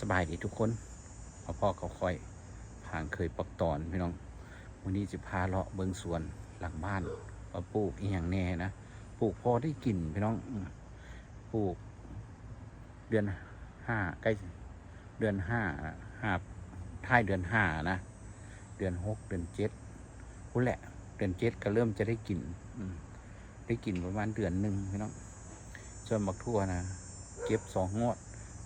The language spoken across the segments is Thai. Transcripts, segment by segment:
สบายดีทุกคนพ่อเขาคอยผ่านเคยปักตอนพี่น้องวันนี้จะพาเลาะเบิงสวนหลังบ้านว่าปลูกอีหยังแน่นะปลูกพอได้กินพี่น้องปลูกเดือนห้าใกล้เดือนห้าท้ายเดือนห้านะเดือนหกเดือนเจ็ดพุ่นแหละเดือนเจ็ดก็เริ่มจะได้กินได้กินประมาณเดือนหนึ่งพี่น้องส่วนบักทั่วนะเก็บ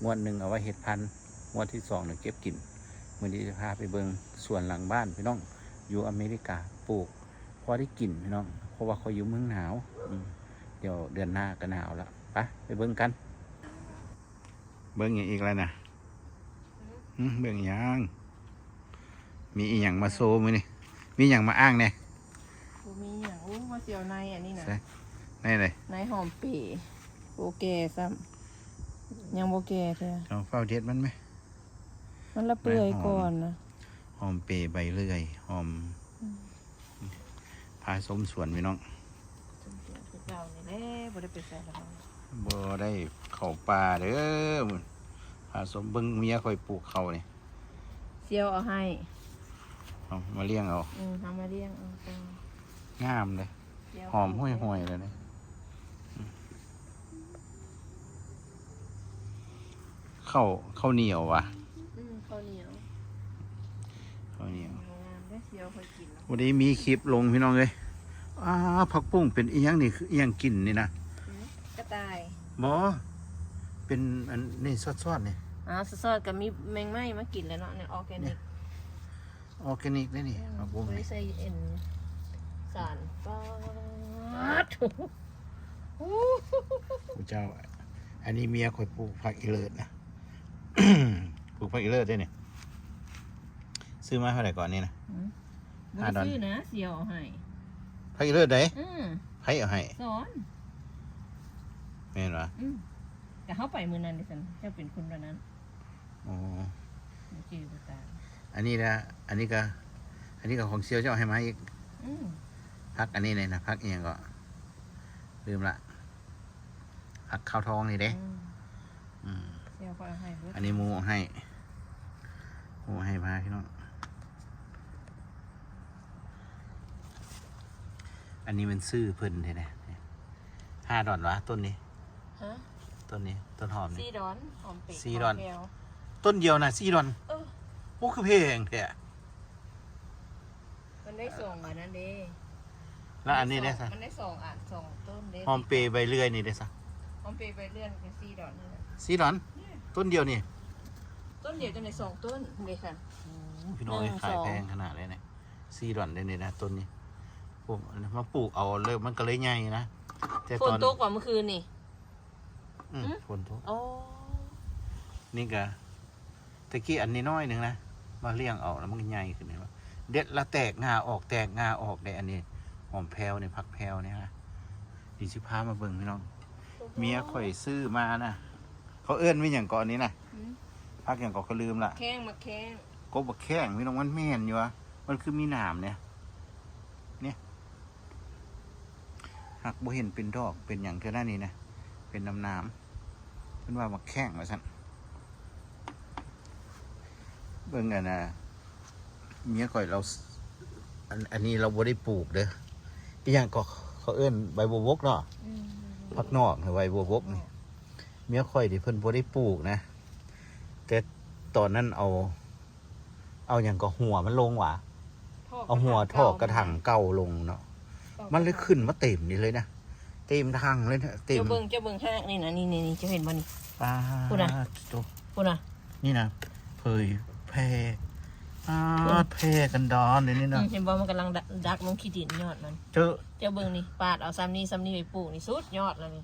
งวดหนึ่งเอาไว้เห็ดพันธุ์งวดที่สองเนี่ยเก็บกินวันนี้จะพาไปเบิงสวนหลังบ้านพี่น้องอยู่อเมริกาปลูกพอได้กินพี่น้องเพราะว่าเขาอยู่เมืองหนาวเดี๋ยวเดือนหน้าก็หนาวแล้วไปเบิงกันเบิงอย่างอีกแล้วนะเบิงอย่างมีอีหยังมาโซมือนี่มีอย่างมาอ้างเนี่ยมีอย่างมาเสียวในอันนี้นะในเลยในหอมปีโบเกซ้ำยังโบเกเธอเอาเฝ้าเด็ดมันไหมมันละเปื่อยก่อนนะหอมเปใบเลื่อยหอมพาสมส่วนพี่น้องเก่านี่แหละบ่ได้ไปใส่แล้วบ่ได้เข้าป่าเด้อพาสมเบิ่งเมียคอยปลูกเขาเนี่ยเสียวเอาให้เอามาเลี้ยงเอาทำมาเลี้ยงเอางามเลยหอมห้วยๆเลยเนี่ยข้าวเหนียวว่ะข้าวเหนียวได้เสียวเคยกินวันนี้มีคลิปลงพี่น้องเลยผักปุ้งเป็นอีหยังนี่คืออีหยังกินนี่นะกระต่ายบ่เป็นอันนี่ซอดๆนี่ซอดกับมีแมงไม้มากินแล้วเนาะเนี่ยออร์แกนิกได้นี่ผักปุ้งไม่ใส่เอ็นสารป้าถูกเจ้าอันนี้เมียคอยปลูกผักอีเลิศนะปลูกผักอีเลิศได้เนี่ยซื้อมาเท่าไหร่ก่อนนี่นะ$5ซื้อนะเสียวเอาให้ผักอีเลิศไหนให้เอาให้สอนแม่นวะแต่เขาไปมือนั้นดิฉันจะเป็นคนแบบนั้นชื่อตาอันนี้นะอันนี้ก็ของเซียวเจ้าให้มาอีกพักอันนี้เลยนะพักเองก็ลืมละพักข้าวทองนี่เด้เซียวก็ให้อันนี้หมูให้มาพี่น้องอันนี้มันซื้อเพิ่นเท่ไห$5วะต้นนี้ต้นหอมนี่$4หอมเป็ดต้นเดียวนะ$4โอ้คือเพลงแท้มันได้ส่งอันนั้นเด้แล้วอันนี้ได้ซะมันได้2 อัน2 ต้นเด้หอมเปย์ใบเลื่อยนี่ได้ซะหอมเปย์ใบเลื่อยเป็น$4นี่แหละต้นเดียวนี่ต้นเดียวจะใน2 ต้นเลยค่ะพี่น้องขายแพงขนาดเลยเนี่ย$4ได้นี่นะต้นนี้ผมมาปลูกเอาเลยมันก็เลยใหญ่นะแต่ฝนตกกว่าเมื่อคืนนี่ฝนตกนี่ก็ตะกี้อันนี้น้อยหนึ่งนะมาเลี้ยงเอาแล้วมันก็ใหญ่ขึ้นเลยว่าเด็ดละแตกงาออกได้อันนี้หอมแพรวเนี่ยผักแพรวเนี่ยนะดีชิพามาเบิ่งพี่น้องเมียข่อยซื้อมานะเขาเอื้อนไม่อย่างก่อนนี้นะพักอย่างก่อนเขาลืมละแข้งมาแข้งกบบักแข้งพี่น้องมันแม่นอยู่วะมันคือมีหนามเนี่ยหากบ่เห็นเป็นดอกเป็นอย่างเท่านั้นนี่นะเป็นน้ำเป็นว่าบักแข้งมาสั่นเบิ่งกันนะเมียข่อยเราอันนี้เราบ่ได้ปลูกเด้ออีหยังก็เขาเอื้อนใบบัวบกเนาะพักนอกใบบัวบกนี่เมียข่อยดิเพิ่นบ่ได้ปลูกนะแต่ตอนนั้นเอาอย่างก็หัวมันลงหว่ะเอาหัวท่อกระถางเก่าลงเนาะมันเลยขึ้นมาเต็มนี่เลยนะเต็มทางเลยนะเต็มเจ้าเบิ่งห้างนี่นะนี่จะเห็นบ่นี่พูดนะนี่นะเผยแพร่แพร่กันดอนนี่นะเห็นบ่มันกำลังดักลงขี้ดินยอดมันเจ้าเบิ่งนี่ปาดเอาซ้ำนี่ไปปลูกนี่สุดยอดแล้วนี่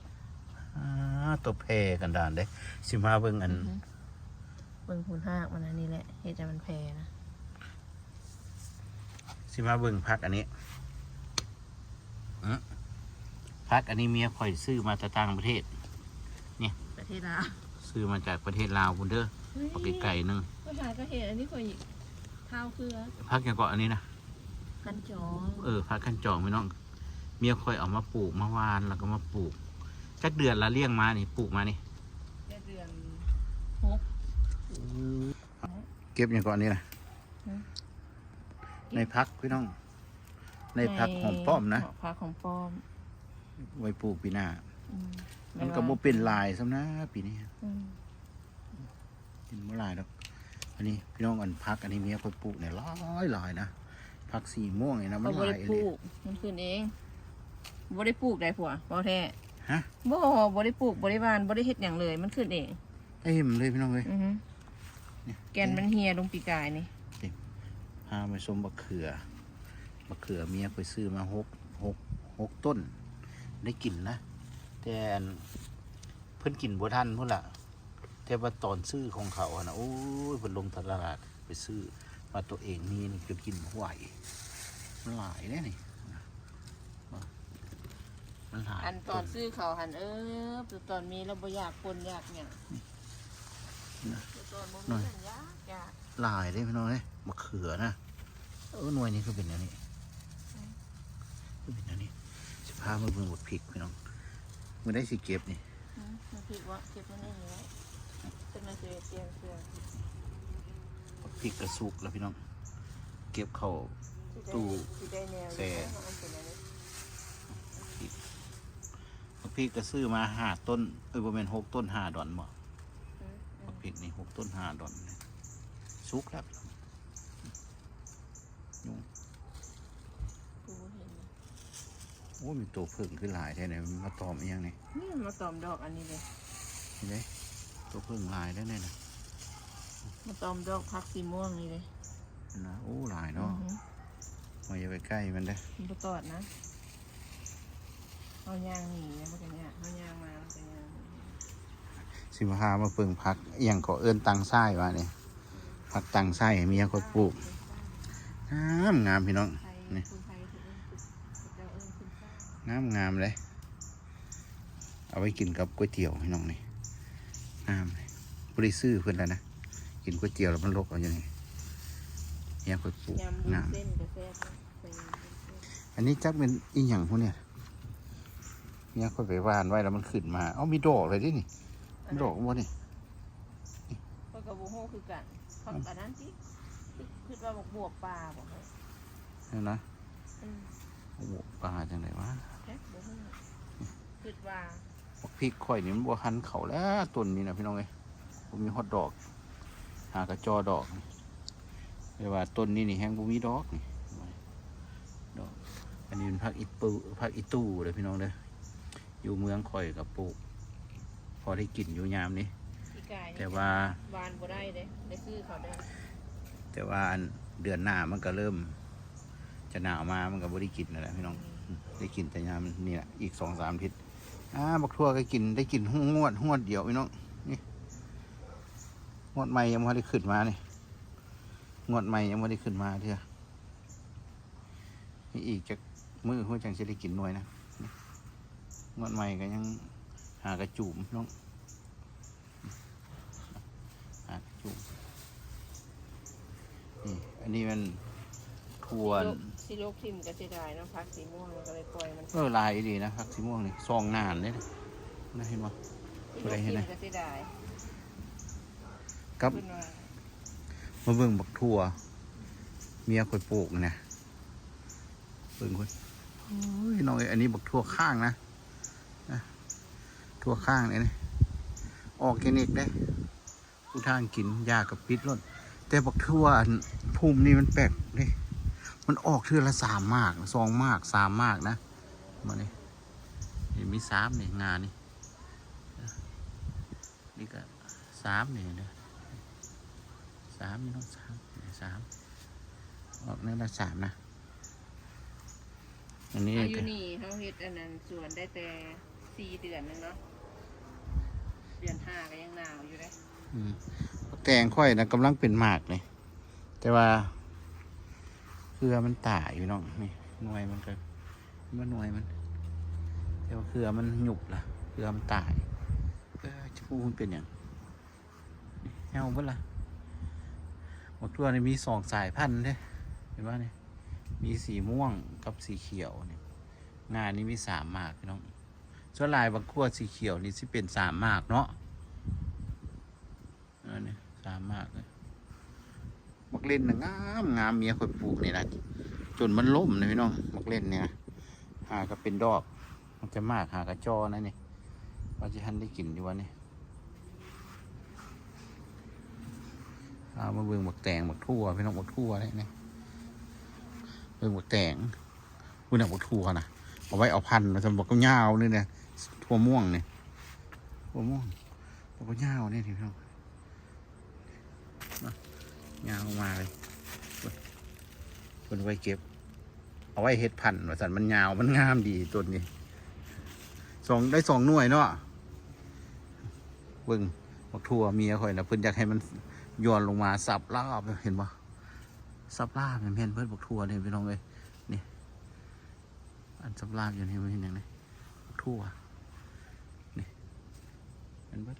ตัวแพร่กันดอนเด้สิมาเบิ่งอันเบิ่งพูนห้างมันอันนี้แหละเฮ็ดให้มันแพร่นะสิมาเบิ่งพักอันนี้พักอันนี้เมียข่อยซื้อมาจากต่างประเทศเนี่ยประเทศลาวซื้อมาจากประเทศลาวคุณเด้อปกไก่นึงก็หาก็เห็นอันนี้ข่อยเท้าเกลือพักอย่างเกาะอันนี้นะกันจองพักกันจองไม่น้องเมียข่อยเอามาปลูกมาวานแล้วก็มาปลูกจักเดือนละเลี้ยงมานี่ปลูกมานี่เดือน เก็บอย่างก่อนนี้นะ อืม ในพักพี่น้อง ในพักของป้อมนะ พักของป้อม ไว้ปลูกปีหน้า อืม มันก็บ่เป็นลายซ้ำนะปีนี้ อืม เป็นบ่ลายดอกอันนี้พี่น้องอันพักอันนี้เมียคนปลูกเนี่ยหลายนะพักสีม่วงเนี่ยนะมัน เขาบ่ ห ได้ ลาย ป เล ลู ย กมันขึ้นเองบ่ได้ปลูกได้ผัวบ่แท้ ฮะ บ่ได้ปลูกบ่ได้หว่านบ่ได้เฮ็ดหยังเลยมันขึ้นเอง เต็มเลยพี่น้องเลย อือฮึ เนี่ย แกนมันเหี่ยลงปีกายนี่ พาไปชมบักเขือเมียไปซื้อมาหกต้น ได้กินนะแต่อันเพิ่นกินบ่ทันพุ่นล่ะแต่ว่าตอนซื้อของเขาอะนะโอ้ยเพิ่นลงตลาดไปซื้อมาตัวเองมีนี่จนกินบ่ไหวมันหลายเลยนี่มันหลาย อันตอนซื้อเขาหันตอนมีเราบ่อยากปนอยากหยังตอนบ่มีสัญญายาก หลายเลยพี่น้องเลยมะเขือนะหน่วยนี้ก็เป็นอันนี้ก็เป็นอันนี้สิพามาเบิ่งบดพริกพี่น้องมันได้สิเก็บนี่ มันผิดว่าเก็บมันนี่ไว้จะมาเสียเสียง บดพริกกระสุกแล้วพี่น้องเก็บเข้า ตู้ สิได้แนว แซ่ เอาเป็นอันนี้ บดพริกก็ซื้อมา5 ต้นประมาณ6 ต้น5 ดอนบ่ อืม บดพริกนี่6 ต้น5 ดอนสุกแล้วยุง กูเห็น โอ้มีตัวเพิ่งขึ้นหลายแท้เนี่ยมันมาตอมอีหยังนี่ นี่มาตอมดอกอันนี้เลย เห็นไหมตัวเพิ่งหลายแล้วเนี่ยนะ มาตอมดอกพักสีม่วงนี่เลย นะโอ้หลายเนาะ อือฮึ มาอย่าไปใกล้มันได้อ มันบ่ตอดนะเอายางหนีนะมันก็เนี่ยเอายางมามันก็ยาง สิมาหามาเพิ่งพักอหย่างก็เอิ้นตังไส้ว่าเนี่ยพักตังไส้เมียคนปลูกงามพี่น้อง ไทย นี่ คุณไทยคือเจ้าคุณซ่าง ามเลยเอาไว้กินกับก๋วยเตี๋ยวพี่น้องนี่งามเลยบริซื้อเพื่อนแล้วนะกินก๋วยเตี๋ยวแล้วมันลกเอาอย่างนี้เมียคนปลูก ยำบุ งาม เส้นกาแฟใส่ยำบุญเส้น อันนี้จักเป็นอีหยังพวกเนี่ยเมียคนไปวานไว้แล้วมันขึ้นมามีดอกเลยดินี่มีดอกบ่นี่ ข้อยกับบุโฮคือกันเขาอันนั้นสิคือว่าบอกบวกปลาบอกเลย นี่นะ อืม โอ้โหปลาจังไหนวะ แค่บุโฮคือว่า บักพริกข่อยนี่มันบัวหันเขาแล้วต้นนี้นะพี่น้องเอ้ยผมมีฮอตดอก หากระจอดอกนี่เรียกว่าต้นนี้นี่แห้งบ่มีดอกนี่ดอกอันนี้เป็นผักอีตู้เลยพี่น้องเด้ออยู่เมืองข่อยกับปลูก พอได้กินอยู่ยามนี้ พี่กายนี่ แต่ว่า วานบ่ได้เด้ได้ซื้อเขาได้ แต่ว่าอันเดือนหน้ามันก็เริ่ม จะหนาวมามันก็บ่ได้กินนั่นแหละพี่น้องได้กินแต่ยามนี่แหละอีก2-3 อาทิตย์บักทั่วก็กินได้กินหวดเดียวพี่น้องนี่งวดใหม่ยังไม่ได้ขึ้นมานี่งวดใหม่ยังไม่ได้ขึ้นมาเถอะนี่อีกจากมือหัวจังจะได้กินหน่วยนะนี่งวดใหม่ก็ยังหากระจุ่มพี่น้องหากระจุ่มนี่อันนี้มันถั่ว สิโลกทิมก็เสียดายเนาะพักสีม่วงมันก็เลยปล่อยมัน ลายดีนะผักสีม่วงนี่ซองนานเลยนะเห็นไหม สิโลกทิมก็เสียดาย กับ ขึ้นมา มาเบิ่งบักถั่วเมียคอยปลูกนะเบิ่งคนโอ้ยน้องเอ้ยอันนี้บักถั่วข้างนะถั่วข้างเนี่ยนะออร์แกนิกได้ผู้ทางกินยากับพิษล้นแต่บักถั่วอันภูมินี่มันแปลกเลยมันออกเทือละ3 มาก2 มาก3 มากนะมาเนี่ยนี่มี3เนี่ยงานนี่ก็3เนี่ยนะ3นี่น้อง3ออกเนื้อละ3นะอันนี้ อายุนี่เขาเฮ็ดอันนั้นสวนได้แต่4 เดือนนึงเนาะเดือน5ก็ยังหนาวอยู่เลย แตงค่อยนะกำลังเป็นหมากเลยแต่ว่าเครือมันตายอยู่น้องนี่หน่วยมันก็มันหน่วยมันแต่ว่าเครือมันหยุบละเครือมันตายจะพูดมันเป็นอย่างเงาเพิ่นล่ะหมดตัวนี่มี2 สายพันธุ์เด้เห็นว่านี่มีสีม่วงกับสีเขียวเนี่ยงานนี้มี3 มากพี่น้องส่วนลายบางขั้วสีเขียวนี่สิเป็น3 มากเนาะนี่ ามมากเลยมักเล่นนะงามงามเมียคนปลูกนี่นะจนมันล่มเลยพี่น้องมักเล่นเนี่ยหาก็เป็นดอกมันจะมากหากระจอนะนี่ว่าจะทันได้กินอยู่วันนี้เอามาเบิ่งบักแตงบักทั่วพี่น้องบักทั่วนี่เบิ่งบักแตงคุณน่ะบักทั่วนะเอาไว้เอาพันธุ์มาทำบักยาวนี่เนี่ยทั่วม่วงนี่ทั่วม่วงบักยาวนี่พี่น้องยาวมาเลยคนไว้เก็บเอาไว้เฮ็ดพันธุ์ว่าสันมันยาวมันงามดีต้นนี้ได้สองหน่วยเนาะเบิ่งบักทั่วเมียข่อยนะเพิ่นอยากให้มันย้อนลงมาสับลาบเห็นปะสับลาบเห็นเพิ่นบักทั่วเนี่ยพี่น้องเลยนี่อันสับลาบอยู่นี่มันเห็นยังไงบักทั่วนี่เห็นปะ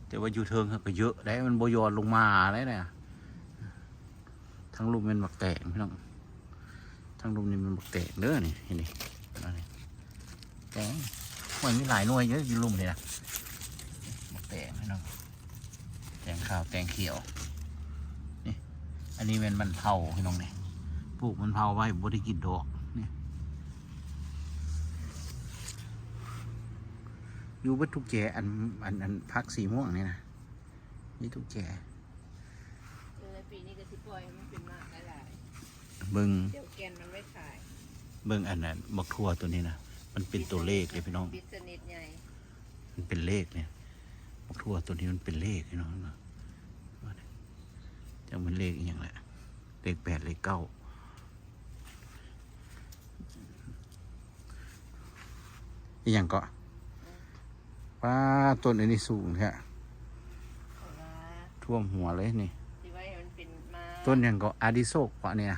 แต่ว่าอยู่เทิงก็เยอะได้มันโบยอนลงมาอะไรเนี่ยทั้งลุมเป็นบักแตงพี่น้องทั้งลุมนี่มันบักแตงเด้อนี่เห็นดิแตงมันมีหลายหน่วยเยอะอยู่ลุมเลยนะบักแตงพี่น้องแตงขาวแตงเขียวนี่อันนี้เป็นมันเผาพี่น้องนี่ปลูกมันเผาไว้บ่ได้กินดอกนี่อยู่บัดทุกแจอันพักสีม่วงนี่นะนี่ทุกแจปีนี้ก็สิปล่อยมันเป็นมากหลายเบิ่งเดี๋ยวแกนมันไว้ขายเบิ่งอันนั้นบักทั่วตัวนี้นะมันเป็นตัวเลขเลยพี่น้องบิสเนสใหญ่มันเป็นเลขเนี่ยบักทั่วตัวนี้มันเป็นเลขพี่น้องจะมันเลขอย่างไรเลข8เลข9อีหยังก็ป้าต้นอันนี้สูงแท้ท่วมหัวเลยนี่ต้นอย่างก็อาดิโซกวะเนี่ย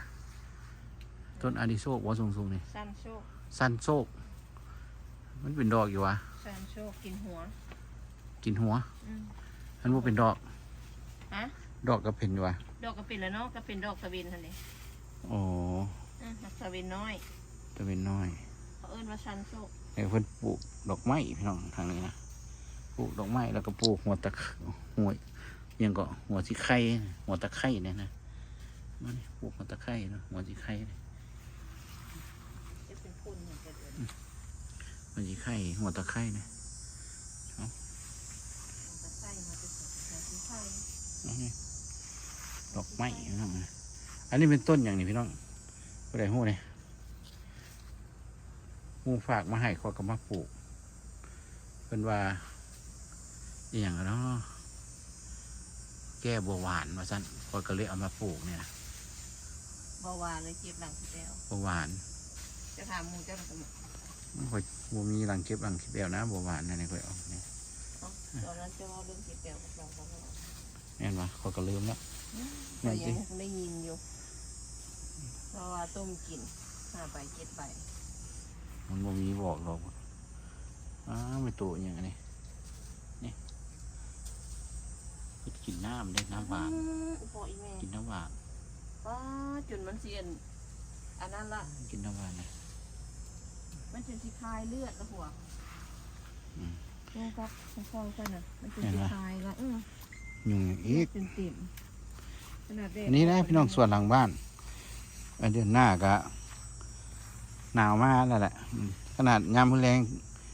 ต้นอาดิโซกวะสูงๆนี่ซันโชคซันโซกมันเป็นดอกอยู่วะซันโชคกินหัวมันว่าเป็นดอกฮะดอกก็เป็นอยู่วะดอกก็เป็นแล้วเนาะก็เป็นดอกตะเวนท่านนี่โอ้ตะเวนน้อยตะเวนน้อยเขาเอิ้นว่าซันโชคเพิ่นปลูกดอกไม้พี่น้องทางนี้นะปลูกดอกไม้แล้วก็ปลูกหัวยังก็หัวสีไข่หัวตะไคร่เนี่ยนะมันปลูกหัวตะไคร่นะหัวสีไข่จะเป็นพุ่นเหมือนกันหัวสีไข่หัวตะไคร่เนี่ยดอกไม้พี่น้องอันนี้เป็นต้นอย่างนี้พี่น้องก็ได้หู้เนี่ยหูฝากมาให้ขอกำมาปลูกเป็นว่าอย่างเนาะแก้บัวหวานมาสั้นคอยก็เลยเอามาปลูกเนี่ยบัวหวานเลยเก็บหลังขี้แบวบัวหวานจะถามมูเจ้าสมัยคอยบัวมีหลังเก็บหลังขี้แบวนะบัวหวานนั่นนี่คอยเอาเนี่ยตอนนั้นจะเอาเรื่องขี้แบวกับเราเนี่ยมาคอยก็ลืมแล้วยังได้ยินอยู่เพราะว่าต้มกิน5 ใบ 7 ใบมันบัวมีบอกเราไม่ตัวอย่างนี้นี่กินน้ำได้น้ำหวานกินน้ำหวานจนมันเสียนอันนั้นละกินน้ำหวานนะมันจะสีคลายเลือดแล้วหัวนี่ครับฟองกันนะมันจะสีคลายละยุงอีกเป็นติ่มอันนี้นะพี่น้องส่วนหลังบ้านเดือนหน้าก็หนาวมากแล้วแหละขนาดยามมื้อแรง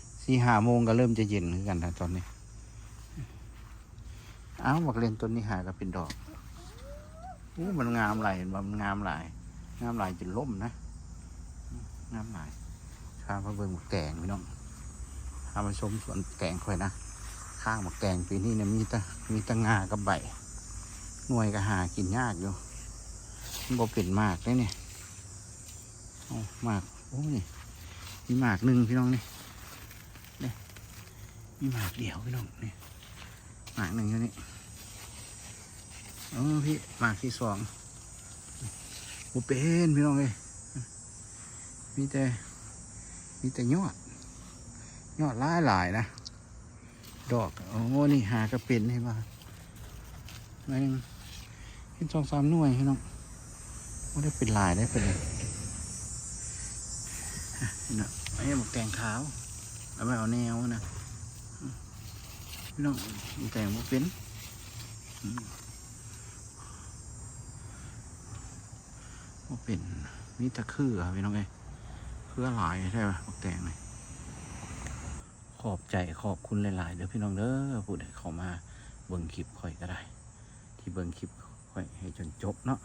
4-5 โมงก็เริ่มจะเย็นเหมือนกันนะตอนนี้บักเล่นต้นนี้หาก็เป็นดอกมันงามหลายมันงามหลายจนล่มนะงามหลายข้ามาเบิ่งหมกแกงพี่น้องข้ามาชมสวนแกงค่อยนะข้างหมกแกงปีนี้เนี่ยมีตะงากับใบหน่วยก็หากินยากอยู่มันบ่เป็นมากเลยเนี่ยมากโอ้ยมีหมากหนึ่งพี่น้องนี่มีหมากเดียวพี่น้องนี่หมากหนึ่งอยู่นี่พี่หมากที่2บ่เป็นพี่น้องเลยมีแต่ยอดหลายนะดอกนี่หากระเป็นให้มาอะไรยังเห็น2-3 หน่วยพี่น้องไม่ได้เป็นลายได้เป็นเลยนี่ไอ้หมกแตงขาวเอาไปเอาแนวนะพี่น้องหมกแตงบ่เป็น ว่าเป็นมีตะคือครับพี่น้องเอ้ยคือหลายใช่ไหมบักแตงเลยขอบใจขอบคุณหลายๆเด้อพี่น้องเด้อผู้ใดเข้ามาเบิ่งคลิปค่อยก็ได้ ที่เบิ่งคลิปค่อยให้จนจบเนาะ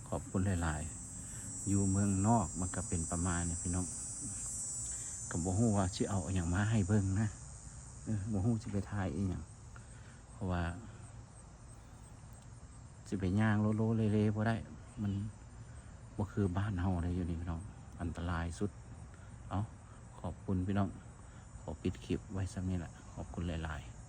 ขอบคุณหลายๆอยู่เมืองนอกมันก็เป็นประมาณนี้พี่น้องกับบ่ฮู้ว่าสิเอาอย่างมาให้เบิ่งนะบ่ฮู้สิไปถ่ายอีหยังเพราะว่าสิไปย่างโลโลเลๆบ่ได้มันบ่คือบ้านเฮาเลยอยู่นี่พี่น้องอันตรายสุดเอาขอบคุณพี่น้องขอปิดคลิปไว้สักนี้แหละขอบคุณหลายๆ